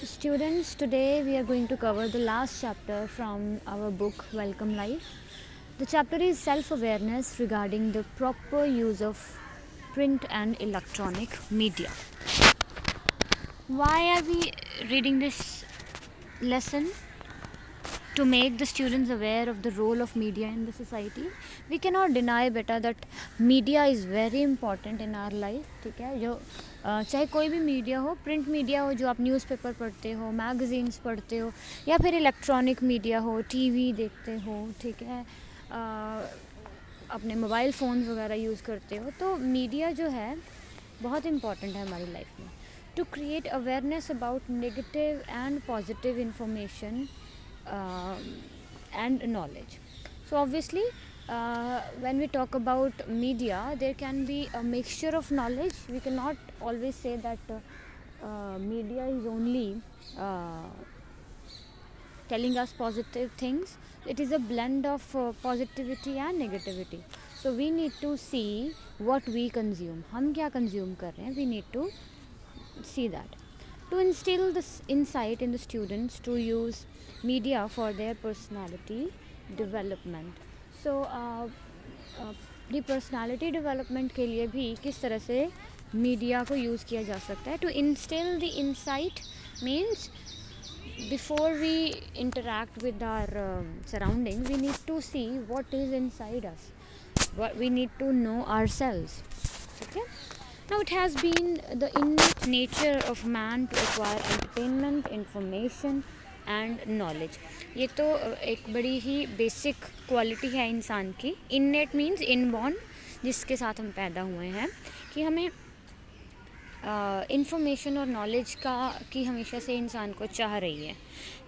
Students, today we are going to cover the last chapter from our book Welcome Life. The chapter is self-awareness regarding the proper use of print and electronic media. Why are we reading this lesson? To make the students aware of the role of media in the society. We cannot deny beta that media is very important in our life. ठीक है, जो चाहे कोई भी media हो, print media हो जो आप न्यूज़पेपर पढ़ते हो, मैगज़ीन्स पढ़ते हो, या फिर इलेक्ट्रॉनिक मीडिया हो, टीवी देखते हो, ठीक है, अपने मोबाइल फ़ोन वगैरह यूज़ करते हो, तो मीडिया जो है बहुत इम्पॉर्टेंट है हमारी लाइफ में. To create awareness about negative and positive information and knowledge. So obviously when we talk about media, there can be a mixture of knowledge. We cannot always say that media is only telling us positive things. It is a blend of positivity and negativity. So we need to see what we consume. हम क्या consume कर रहे हैं, we need to see that. To instill this insight in the students to use media for their personality development. So अपनी personality development के लिए भी किस तरह से मीडिया को यूज़ किया जा सकता है. To instill the insight means before we interact with our surroundings, we need to see what is inside us. What we need to know ourselves. Okay? Now it has been the innate nature of man to acquire entertainment, information and knowledge. ये तो एक बड़ी ही basic quality है इंसान की. Innate means inborn, जिसके साथ हम पैदा हुए हैं, कि हमें इंफॉर्मेशन और नॉलेज की हमेशा से इंसान को चाह रही है.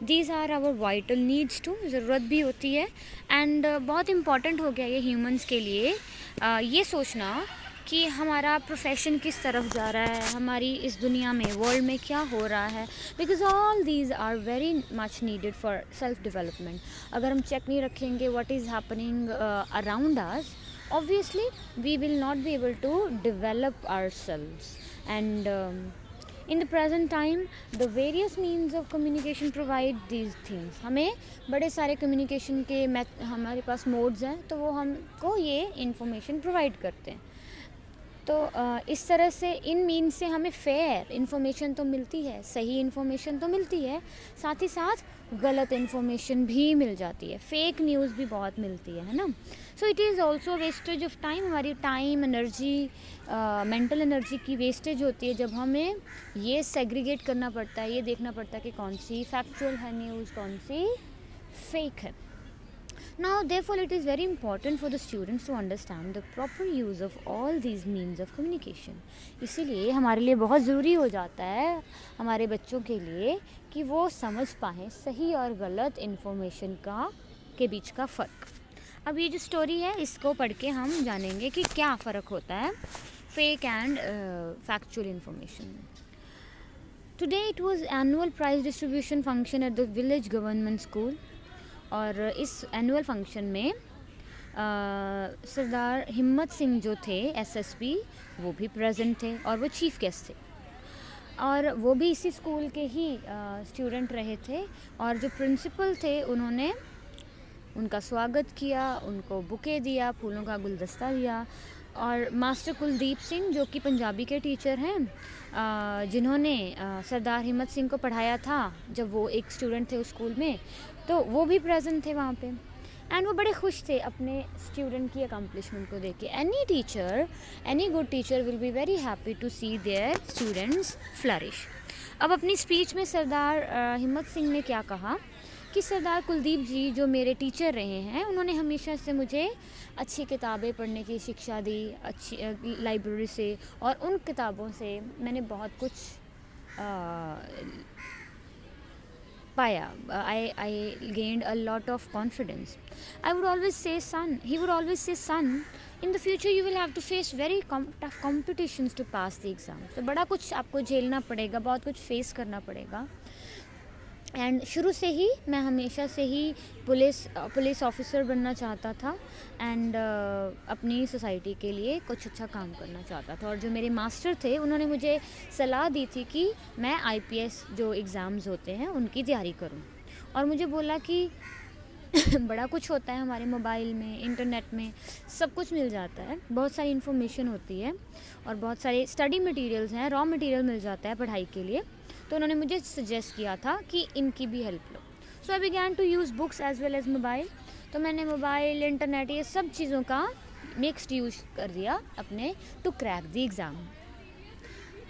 These are our vital needs too. ज़रूरत भी होती है. एंड बहुत इम्पॉर्टेंट हो गया ये ह्यूमंस के लिए ये सोचना कि हमारा प्रोफेशन किस तरफ जा रहा है, हमारी इस दुनिया में वर्ल्ड में क्या हो रहा है. Because all these are very much needed for self development. अगर हम चेक नहीं रखेंगे what is happening around us, obviously we will not be able to develop ourselves. And in the present time the various means of communication provide these things. हमें बड़े सारे communication के हमारे पास modes हैं, तो वो हमको ये इंफॉर्मेशन प्रोवाइड करते हैं. तो इस तरह से इन मीन से हमें फेयर इन्फॉर्मेशन तो मिलती है, सही इन्फॉर्मेशन तो मिलती है, साथ ही साथ गलत इन्फॉर्मेशन भी मिल जाती है, फेक न्यूज़ भी बहुत मिलती है ना. So it is also wastage of time. हमारी टाइम, एनर्जी, मेंटल एनर्जी की वेस्टेज होती है जब हमें ये सेग्रीगेट करना पड़ता है, ये देखना पड़ता है कि कौन सी फैक्चुअल है न्यूज़, कौन सी फेक है. Now therefore it is very important for the students to understand the proper use of all these means of communication. इसीलिए हमारे लिए बहुत ज़रूरी हो जाता है हमारे बच्चों के लिए कि वो समझ पाएँ सही और गलत इन्फॉर्मेशन के बीच का फ़र्क. अब ये जो स्टोरी है इसको पढ़ के हम जानेंगे कि क्या फ़र्क होता है फेक एंड फैक्चुअल इन्फॉर्मेशन में. Today it was annual price distribution function at the village government school. और इस एनुअल फंक्शन में सरदार हिम्मत सिंह जो थे एसएसपी, वो भी प्रेजेंट थे और वो चीफ गेस्ट थे. और वो भी इसी स्कूल के ही स्टूडेंट रहे थे. और जो प्रिंसिपल थे उन्होंने उनका स्वागत किया, उनको बुके दिया, फूलों का गुलदस्ता दिया. और मास्टर कुलदीप सिंह जो कि पंजाबी के टीचर हैं, जिन्होंने सरदार हिम्मत सिंह को पढ़ाया था जब वो एक स्टूडेंट थे उस स्कूल में, तो वो भी प्रेजेंट थे वहाँ पे. एंड वो बड़े खुश थे अपने स्टूडेंट की अकम्पलिशमेंट को देख के. Any teacher, any good teacher will be very happy to see their students flourish. अब अपनी स्पीच में सरदार हिम्मत सिंह ने क्या कहा कि सरदार कुलदीप जी जो मेरे टीचर रहे हैं, उन्होंने हमेशा से मुझे अच्छी किताबें पढ़ने की शिक्षा दी, अच्छी लाइब्रेरी से, और उन किताबों से मैंने बहुत कुछ पाया. I gained a lot of confidence. I would always say son, he would always say son, in the future you will have to face very tough competitions to pass the exam. तो बड़ा कुछ आपको झेलना पड़ेगा, बहुत कुछ face करना पड़ेगा. एंड शुरू से ही मैं हमेशा से ही पुलिस ऑफिसर बनना चाहता था एंड अपनी सोसाइटी के लिए कुछ अच्छा काम करना चाहता था। और जो मेरे मास्टर थे उन्होंने मुझे सलाह दी थी कि मैं आईपीएस जो एग्ज़ाम्स होते हैं उनकी तैयारी करूं, और मुझे बोला कि बड़ा कुछ होता है हमारे मोबाइल में, इंटरनेट में सब कुछ मिल जाता है, बहुत सारी इन्फॉर्मेशन होती है और बहुत सारे स्टडी मटेरियल्स हैं, रॉ मटेरियल मिल जाता है पढ़ाई के लिए। तो उन्होंने मुझे सजेस्ट किया था कि इनकी भी हेल्प लो। So I began to use books as well as mobile. तो मैंने मोबाइल, इंटरनेट, ये सब चीज़ों का मिक्स्ड यूज कर दिया अपने to crack the exam.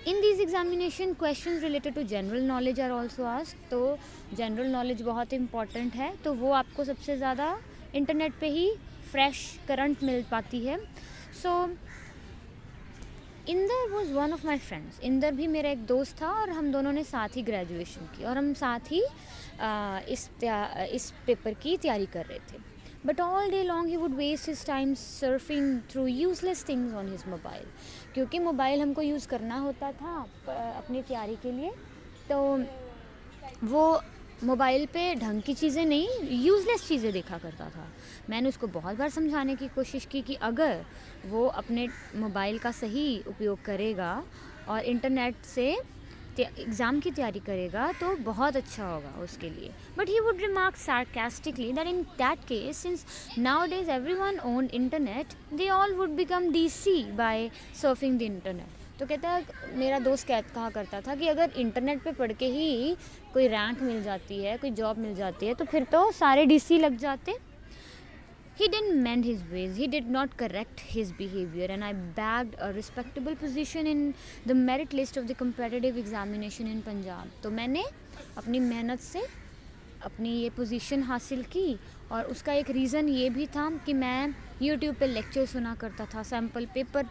In this examination questions related to general knowledge are also asked. तो जनरल नॉलेज बहुत इंपॉर्टेंट है, तो वो आपको सबसे ज़्यादा इंटरनेट पे ही फ्रेश करंट मिल पाती है। So Inder was one of my friends. Inder भी मेरा एक दोस्त था और हम दोनों ने साथ ही ग्रेजुएशन की और हम साथ ही इस पेपर की तैयारी कर रहे थे। But all day long he would waste his time surfing through useless things on his mobile, क्योंकि मोबाइल हमको यूज़ करना होता था अपनी तैयारी के लिए। तो वो मोबाइल पे ढंग की चीज़ें नहीं, यूज़लेस चीज़ें देखा करता था। मैंने उसको बहुत बार समझाने की कोशिश की कि अगर वो अपने मोबाइल का सही उपयोग करेगा और इंटरनेट से एग्ज़ाम की तैयारी करेगा तो बहुत अच्छा होगा उसके लिए। But he would remark sarcastically that in that case, since nowadays everyone owned internet, they all would become DC by surfing the internet. तो कहता है, मेरा दोस्त कहा करता था कि अगर इंटरनेट पे पढ़ के ही कोई रैंक मिल जाती है, कोई जॉब मिल जाती है, तो फिर तो सारे डीसी लग जाते। He didn't mend his ways, he did not correct his behavior, and I bagged a respectable position in the merit list of the competitive examination in Punjab. तो मैंने अपनी मेहनत से अपनी ये पोजीशन हासिल की, और उसका एक रीज़न ये भी था कि मैं YouTube पे लेक्चर सुना करता था, सैम्पल पेपर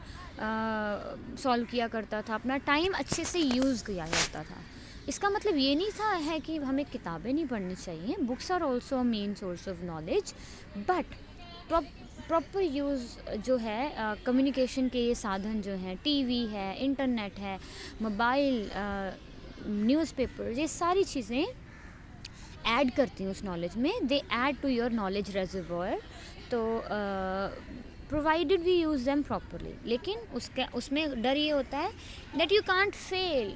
सॉल्व किया करता था, अपना टाइम अच्छे से यूज़ किया करता था। इसका मतलब ये नहीं था है कि हमें किताबें नहीं पढ़नी चाहिए, books are also a main source of knowledge, but proper use जो है कम्युनिकेशन के ये साधन जो हैं, टीवी है, इंटरनेट है, मोबाइल, न्यूज़पेपर, ये सारी चीज़ें ऐड करती हैं उस नॉलेज में, they add to your knowledge reservoir. तो provided we use them properly. लेकिन उसमें डर ये होता है that you can't fail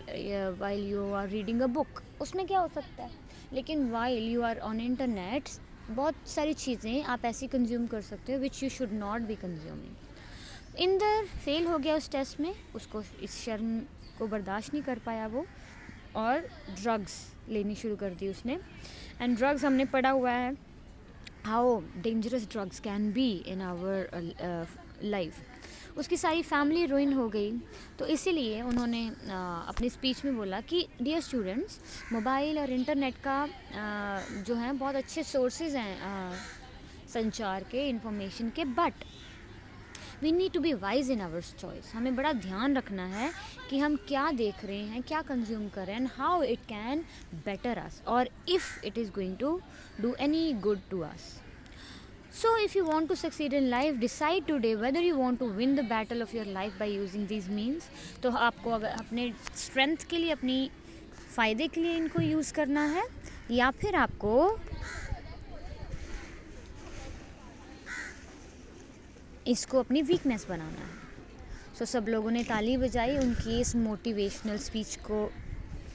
while you are reading a book. उसमें क्या हो सकता है, लेकिन while you are on internet बहुत सारी चीज़ें आप ऐसी कंज्यूम कर सकते हो which you should not be consuming. Inder fail हो गया उस टेस्ट में, उसको इस शर्म को बर्दाश्त नहीं कर पाया वो, और ड्रग्स लेनी शुरू कर दी उसने। एंड ड्रग्स हमने पढ़ा हुआ है how dangerous drugs can be in our life. उसकी सारी फैमिली रुइन हो गई। तो इसीलिए उन्होंने अपनी स्पीच में बोला कि डियर स्टूडेंट्स, मोबाइल और इंटरनेट का जो है बहुत अच्छे सोर्सेज हैं संचार के, इंफॉर्मेशन के, but we need to be wise in our choice. हमें बड़ा ध्यान रखना है कि हम क्या देख रहे हैं, क्या कंज्यूम कर रहे हैं, and how it can better us, और if it is going to do any good to us. So if you want to succeed in life, decide today whether you want to win the battle of your life by using these means. तो आपको अगर अपने strength के लिए, अपनी फ़ायदे के लिए इनको यूज़ करना है, या फिर आपको इसको अपनी वीकनेस बनाना है। सो सब लोगों ने ताली बजाई उनकी इस मोटिवेशनल स्पीच को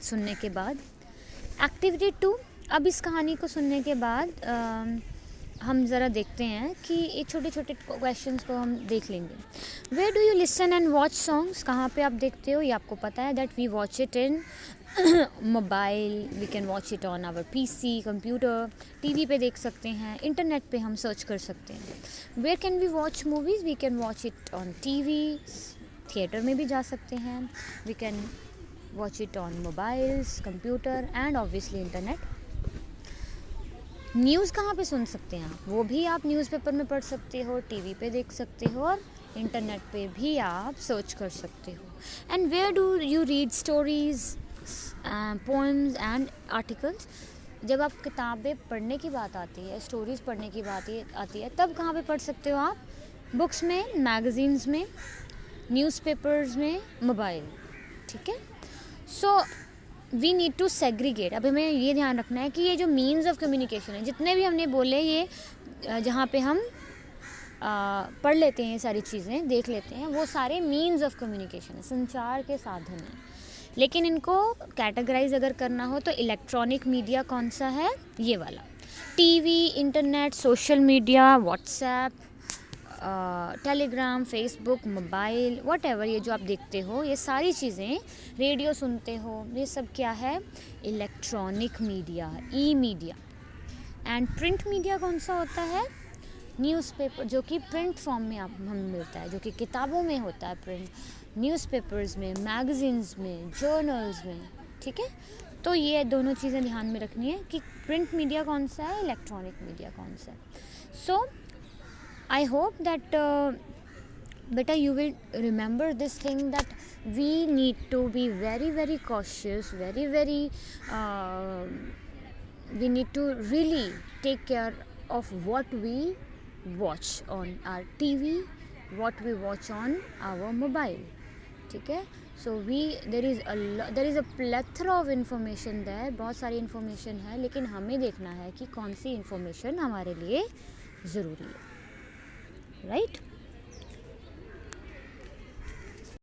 सुनने के बाद। एक्टिविटी 2, अब इस कहानी को सुनने के बाद हम ज़रा देखते हैं कि ये छोटे छोटे क्वेश्चंस को हम देख लेंगे। Where do you listen and watch songs? कहाँ पे आप देखते हो? ये आपको पता है that we watch it in mobile, we can watch it on our PC, computer, TV पे देख सकते हैं, इंटरनेट पे हम सर्च कर सकते हैं। Where can we watch movies? We can watch it on TV, theatre में भी जा सकते हैं, we can watch it on mobiles, computer and obviously internet. News कहाँ पे सुन सकते हैं आप? वो भी आप न्यूज़पेपर में पढ़ सकते हो, टीवी पे देख सकते हो, और इंटरनेट पे भी आप सर्च कर सकते हो। And where do you read stories, poems and articles? जब आप किताबें पढ़ने की बात आती है, स्टोरीज़ पढ़ने की बात आती है, तब कहाँ पे पढ़ सकते हो आप? बुक्स में, मैगज़ीन्स में, न्यूज़पेपर्स में, मोबाइल, ठीक है। So we need to segregate. अब हमें ये ध्यान रखना है कि ये जो मीन्स ऑफ कम्युनिकेशन है, जितने भी हमने बोले, ये जहाँ पे हम पढ़ लेते हैं, सारी चीज़ें देख लेते हैं, वो सारे मीन्स ऑफ कम्युनिकेशन है, संचार के साधन हैं। लेकिन इनको कैटेगराइज अगर करना हो तो इलेक्ट्रॉनिक मीडिया कौन सा है? ये वाला, TV, internet, social media, WhatsApp, Telegram, Facebook, mobile, whatever, ये जो आप देखते हो, ये सारी चीज़ें, रेडियो सुनते हो, ये सब क्या है? Electronic media, E media. And print media कौन सा होता है? न्यूज़पेपर, जो कि प्रिंट फॉर्म में हमें मिलता है, जो कि किताबों में होता है प्रिंट, न्यूज़पेपर्स में, मैगज़ीन्स में, जर्नल्स में, ठीक है। तो ये दोनों चीज़ें ध्यान में रखनी है कि प्रिंट मीडिया कौन सा है, इलेक्ट्रॉनिक मीडिया कौन सा है। सो I hope that beta you will remember this thing, that we need to be very very cautious, very we need to really take care of what we watch on our TV, what we watch on our mobile, ठीक है। So there is a plethora of information there, बहुत सारी information है, लेकिन हमें देखना है कि कौन सी information हमारे लिए ज़रूरी है, right?